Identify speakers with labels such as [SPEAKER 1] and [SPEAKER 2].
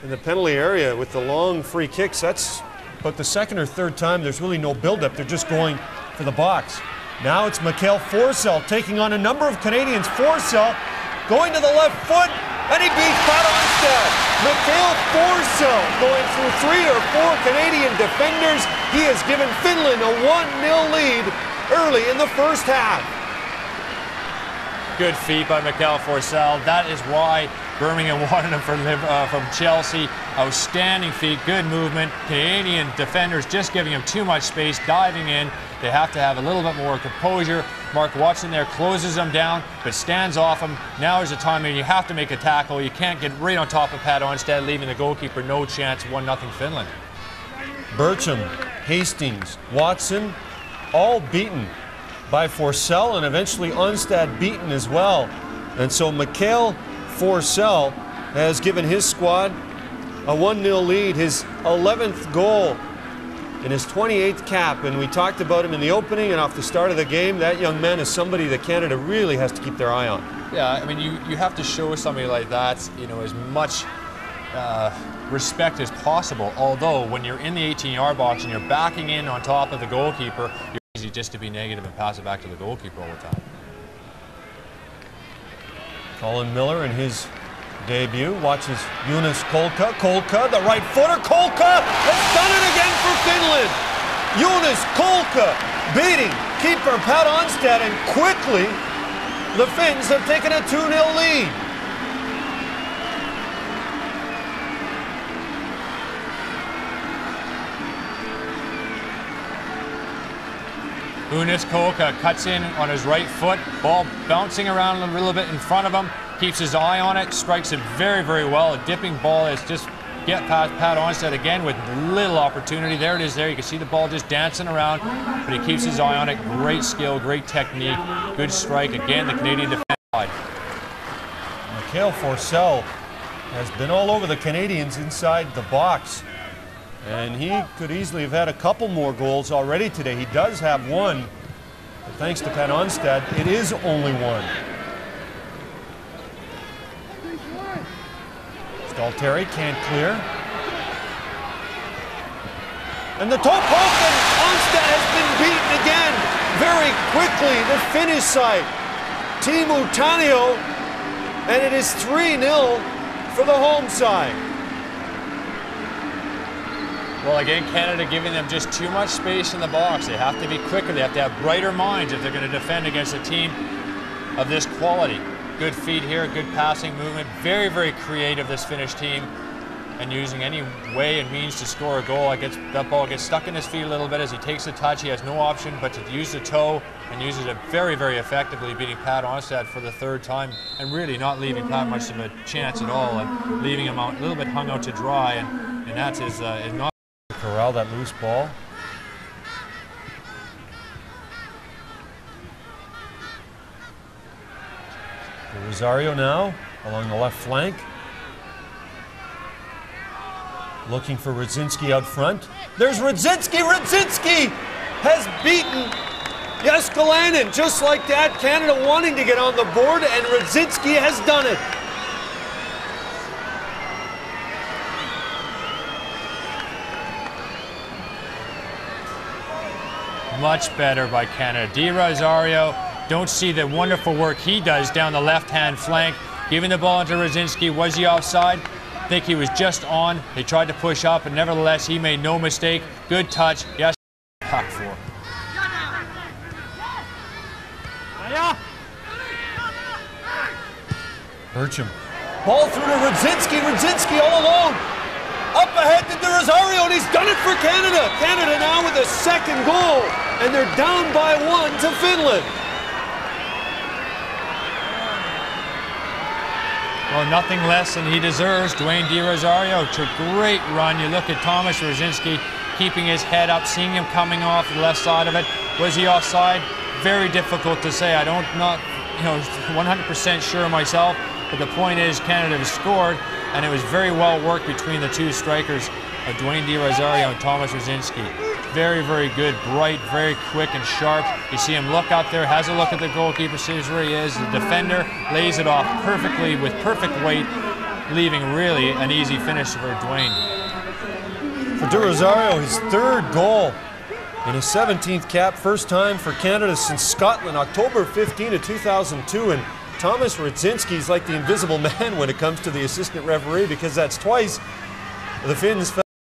[SPEAKER 1] in the penalty area with the long free kicks. That's about the second or third time there's really no build-up. They're just going for the box. Now it's Mikhail Forsell taking on a number of Canadians. Forsell going to the left foot, and he beats Pat Onstad. Mikhail Forsell going through 3 or 4 Canadian defenders. He has given Finland a 1-0 lead early in the first half.
[SPEAKER 2] Good feat by Mikhail Forsell. That is why Birmingham wanted him from Chelsea. Outstanding feet, good movement. Canadian defenders just giving him too much space, diving in. They have to have a little bit more composure. Mark Watson there closes them down, but stands off him. Now is the time when you have to make a tackle. You can't get right on top of Pat Onstad, leaving the goalkeeper no chance. 1-0 Finland.
[SPEAKER 1] Bircham, Hastings, Watson, all beaten by Forsell, and eventually Onstad beaten as well. And so Mikhail Forsell has given his squad a 1-0 lead, his 11th goal in his 28th cap. And we talked about him in the opening and off the start of the game. That young man is somebody that Canada really has to keep their eye on.
[SPEAKER 2] Yeah, I mean, you have to show somebody like that, you know, as much respect as possible. Although when you're in the 18-yard box and you're backing in on top of the goalkeeper, you're easy just to be negative and pass it back to the goalkeeper all the time.
[SPEAKER 1] Colin Miller in his debut watches Jonas Kolka. Kolka, the right footer. Kolka has done it again for Finland. Jonas Kolka beating keeper Pat Onstad, and quickly the Finns have taken a 2-0 lead.
[SPEAKER 2] Jonas Kolka cuts in on his right foot, ball bouncing around a little bit in front of him, keeps his eye on it, strikes it very, very well. A dipping ball is just get past Pat Onstad again with little opportunity. There it is there. You can see the ball just dancing around, but he keeps his eye on it. Great skill, great technique, good strike. Again, the Canadian defense side.
[SPEAKER 1] Mikhail Forsell has been all over the Canadians inside the box. And he could easily have had a couple more goals already today. He does have one, but thanks to Pat Onstad, it is only one. Stalteri can't clear. And the toe poke, and Onstad has been beaten again. Very quickly, the Finnish side. Teemu Tanio, and it is 3-0 for the home side.
[SPEAKER 2] Well, again, Canada giving them just too much space in the box. They have to be quicker. They have to have brighter minds if they're going to defend against a team of this quality. Good feet here, good passing movement. Very, very creative, this Finnish team, and using any way and means to score a goal. That ball gets stuck in his feet a little bit as he takes the touch. He has no option but to use the toe, and uses it very, very effectively, beating Pat Onstad for the 3rd time, and really not leaving Pat much of a chance at all, and leaving him out a little bit hung out to dry, and that is not.
[SPEAKER 1] Corral that loose ball. Rosario now along the left flank. Looking for Radzinski out front. There's Radzinski! Radzinski has beaten Jääskeläinen. Just like that, Canada wanting to get on the board, and Radzinski has done it.
[SPEAKER 2] Much better by Canada. Di Rosario, don't see the wonderful work he does down the left-hand flank. Giving the ball into Radzinski. Was he offside? I think he was just on. They tried to push up, and nevertheless, he made no mistake. Good touch. Yes, back four.
[SPEAKER 1] Bircham. Ball through to Radzinski. Radzinski all alone. Up ahead to Di Rosario, and he's done it for Canada. Canada now with a 2nd goal, and they're down by 1 to Finland.
[SPEAKER 2] Well, nothing less than he deserves. Dwayne Di Rosario took a great run. You look at Thomas Radzinski keeping his head up, seeing him coming off the left side of it. Was he offside? Very difficult to say. I don't not 100% sure myself, but the point is Canada has scored, and it was very well worked between the two strikers of Dwayne Di Rosario and Thomas Radzinski. Very, very good, bright, very quick and sharp. You see him look out there, has a look at the goalkeeper, sees where he is. The defender lays it off perfectly with perfect weight. leaving really an easy finish for Dwayne.
[SPEAKER 1] For De Rosario, his 3rd goal in his 17th cap, first time for Canada since Scotland, October 15 of 2002. And Thomas Radzinski's like the invisible man when it comes to the assistant referee, because that's twice the Finns